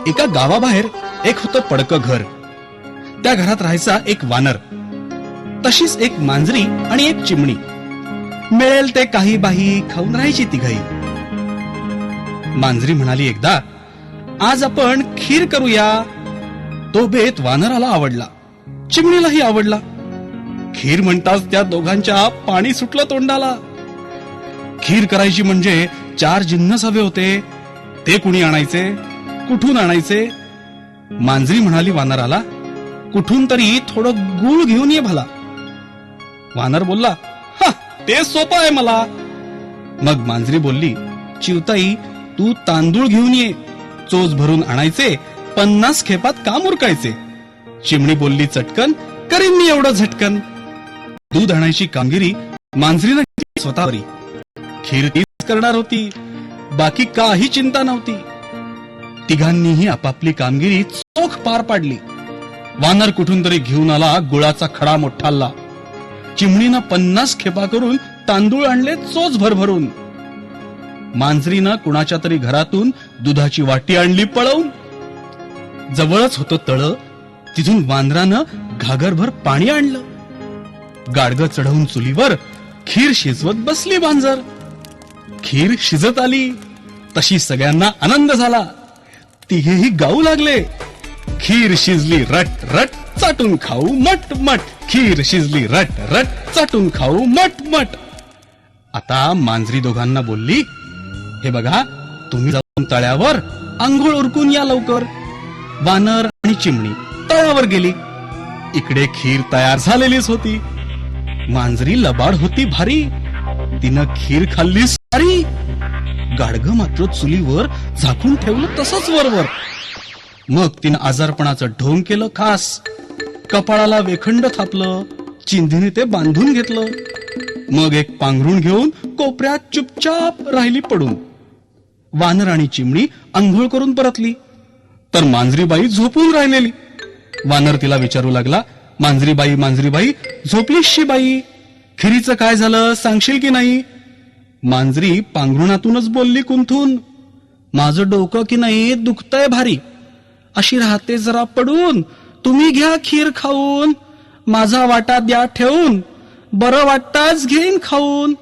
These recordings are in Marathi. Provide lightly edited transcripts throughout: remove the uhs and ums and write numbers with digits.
एका गावाबाहेर एक होतं पडकं घर. त्या घरात राहायचा एक वानर, तशीच एक मांजरी आणि एक चिमणी. मिळेल ते काही बाही खाऊन राहायची तिघही. मांजरी म्हणाली एकदा, आज आपण खीर करूया. तो बेत वानराला आवडला, चिमणीलाही आवडला. खीर म्हणताच त्या दोघांच्या पाणी सुटलं तोंडाला. खीर करायची म्हणजे 4 जिन्नस हवे होते. ते कुणी आणायचे, कुठून आणायचे? मांजरी म्हणाली वानराला, कुठून तरी थोडं गूळ घेऊन ये भला. वानर बोलला, हा, ते सोपं आहे मला. मग मांजरी बोलली, चिवताई तू तांदूळ घेऊन ये. चोच भरून आणायचे, 50 खेपात काम उरकायचे. चिमणी बोलली चटकन, करीन मी एवढं झटकन. दूध आणायची कामगिरी मांजरीनं घेतली स्वतःवरी. खीर तीच करणार होती, बाकी काही चिंता नव्हती. तिघांनीही आपापली कामगिरी चोख पार पाडली. वानर कुठून तरी घेऊन आला गुळाचा खडा मोठाला. चिमणीनं 50 खेपा करून तांदूळ आणले चोच भरभरून. मांजरीनं कुणाच्या तरी घरातून दुधाची वाटी आणली पळवून. जवळच होतं तळ, तिथून वानरानं घागरभर पाणी आणलं. गाडगं चढवून चुलीवर खीर शिजवत बसली मांजर. खीर शिजत आली तशी सगळ्यांना आनंद झाला. तिघेही गाऊ लागले, खीर शिजली रट रट, चाटून खाऊ मट मट. खीर शिजली रट रट, चाटून खाऊ मट मट. आता मांजरी दोघांना बोलली, हे बघा, तुम्ही जाऊन तळ्यावर आंघोळ उरकून या लवकर. वानर आणि चिमणी तळ्यावर गेली. इकडे खीर तयार झालेलीच होती. मांजरी लबाड होती भारी, तिनं खीर खाल्ली सारी. गाडगं मात्र चुलीवर झाकून ठेवलं तसंच वरवर. मग तिनं आजारपणाचं ढोंग केलं खास. कपाळाला वेखंड थापलं, चिंधीने ते बांधून घेतलं. मग एक पांघरुण घेऊन कोपऱ्यात चुपचाप राहिली पडून. वानर आणि चिमणी अंघोळ करून परतली, तर मांजरीबाई झोपून राहिलेली. वानर तिला विचारू लागला, मांजरीबाई मांजरीबाई, झोपलीशी बाई? खिरीचं काय झालं, सांगशील की नाही? मांजरी पांघरुणातूनच बोलली कुंथून, माझं डोकं की नाही दुखतंय भारी. अशी राहते जरा पडून, तुम्ही घ्या खीर खाऊन. माझा वाटा द्या ठेवून, बरं वाटताच घेईन खाऊन.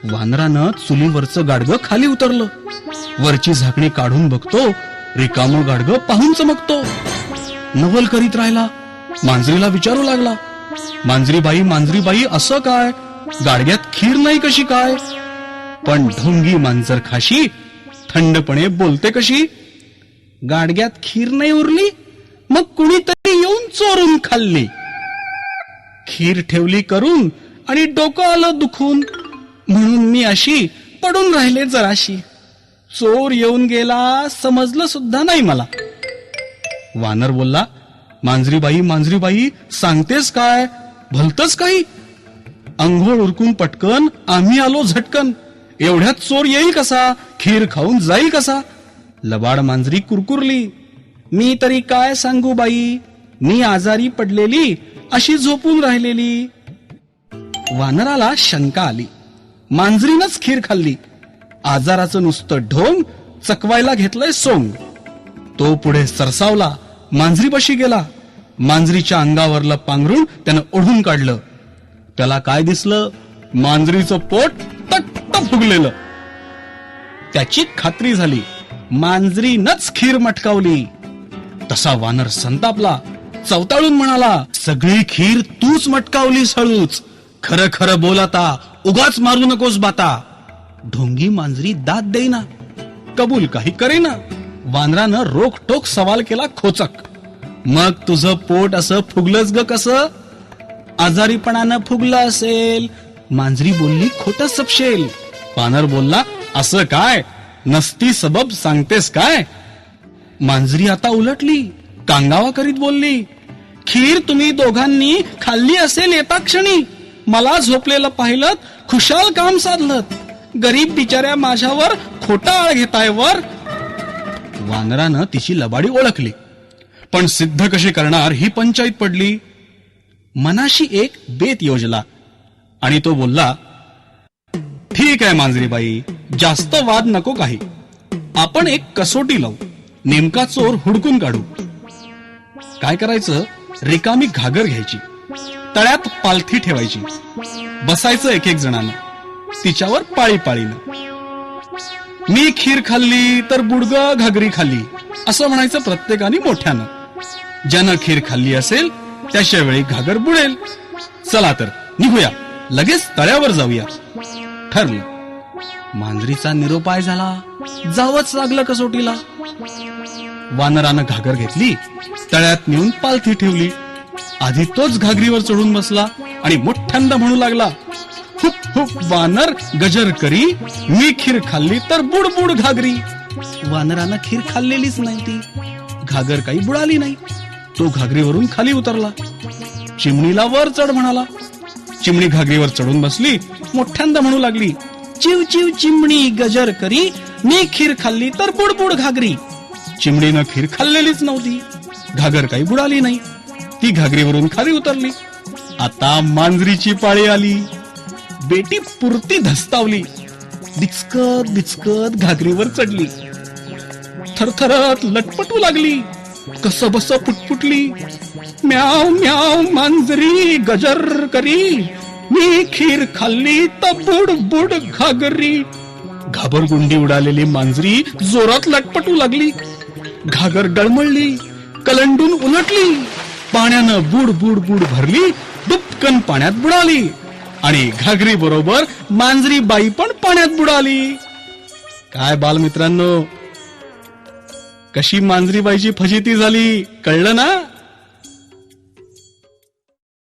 वानरानं चुलीवरचं गाडगं खाली उतरलं. वरची झाकणी काढून बघतो, रिकामं गाडगं पाहून चमकतो. नवल करीत राहिला. मांजरीला विचारू लागला, मांजरीबाई मांजरीबाई, असं काय? गाडग्यात खीर नाही कशी काय? पण ढोंगी मांजर खाशी थंडपणे बोलते कशी, गाडग्यात खीर नाही उरली, मग कुणीतरी येऊन चोरून खाल्ली. खीर ठेवली करून आणि डोकं आलं दुखून, म्हणून मी अशी पडून राहिले जराशी. चोर येऊन गेला समजलं सुद्धा नाही मला. वानर बोलला, मांजरीबाई मांजरीबाई, सांगतेस काय? भलतच काही. अंघोळ उरकून पटकन आम्ही आलो झटकन. एवढ्यात चोर येईल कसा, खीर खाऊन जाईल कसा? लबाड मांजरी कुरकुरली, मी तरी काय सांगू बाई, मी आजारी पडलेली, अशी झोपून राहिलेली. वानराला शंका आली, मांजरीनच खीर खाल्ली. आजाराचं नुसतं ढोंग चकवायला घेतलंय सोंग. तो पुढे सरसावला, मांजरीपाशी गेला. मांजरीच्या अंगावरलं पांघरुण त्यानं ओढून काढलं. त्याला काय दिसलं? मांजरीचं पोट तट्ट फुगलेलं. त्याची खात्री झाली, मांजरीनच खीर मटकावली. तसा वानर संतापला, चवताळून म्हणाला, सगळी खीर तूच मटकावलीस हळूच. खरं खरं बोल आता, उगाच मारू नकोस बाता. ढोंगी मांजरी दाद देईना, कबूल काही करेना. वानरानं रोखटोक सवाल केला खोचक, मग तुझं पोट असं फुगलंच ग कसं? आजारीपणानं फुगलं असेल. मांजरी बोलली, खोटं सपशेल. वानर बोलला, असं काय? नसती सबब सांगतेस काय? मांजरी आता उलटली, कांगावा करीत बोलली, खीर तुम्ही दोघांनी खाल्ली असेल येता क्षणी. मला झोपलेलं पाहिलं, खुशाल काम साधलं. गरीब बिचाऱ्या माझ्यावर खोटा आळ घेताय वर. वानरानं तिची लबाडी ओळखली, पण सिद्ध कशी करणार ही पंचायत पडली. मनाशी एक बेत योजला आणि तो बोलला, ठीक आहे मांजरीबाई, जास्त वाद नको काही. आपण एक कसोटी लावू. नेमका चोर हुडकून काढू. काय करायचं, रिकामी घागर घ्यायची, तळ्यात पालथी ठेवायची, बसायचं एक एक जणांना, तिच्यावर पाळी पाळीनं. मी खीर खाल्ली तर बुडगं घागरी खाल्ली असं म्हणायचं प्रत्येकाने मोठ्यानं. ज्यानं खीर खाल्ली असेल त्याच्या वेळी घागर बुडेल. चला तर निघूया, लगेच तळ्यावर जाऊया. ठरलं. मांजरीचा निरोपाय झाला, जावंच लागलं कसोटीला. वानरानं घागर घेतली, तळ्यात नेऊन पालथी ठेवली. आधी तोच घागरीवर चढून बसला आणि मोठ्यांदा म्हणू लागला, हुप हुप वानर गजर करी, मी खीर खाल्ली तर बुडबुड घागरी. वानरानं खीर खाल्लेलीच नाही, ती घागर काही बुडाली नाही. तो घागरीवरून खाली उतरला. चिमणीला वर चढ म्हणाला. चिमणी घागरीवर चढून बसली, मोठ्यांदा म्हणू लागली, चिव चिव चिमणी गजर करी, मी खीर खाल्ली तर बुडबुड घागरी. चिमणीनं खीर खाल्लेलीच नव्हती, घागर काही बुडाली नाही. ती घागरीवरून खाली उतरली. आता मांजरीची पाळी आली. बेटी पुरती धस्तावली, दिचकत दिचकत घागरीवर चढली. थरथरत लटपटू लागली, कसं बस पुटपुटली. म्याव म्याव मांजरी गजर करी, मी खीर खाल्ली तर बुड बुड घागरी. घाबरगुंडी उडालेली मांजरी जोरात लटपटू लागली. घागर डळमळली, कलंडून उलटली, पाण्यानं बुड बुड बुड भरली, दुपकन पाण्यात बुडाली आणि घागरी बरोबर मांजरी बाई पण पाण्यात बुडाली. काय बालमित्रांनो, कशी मांजरी बाईची फजिती झाली कळलं ना?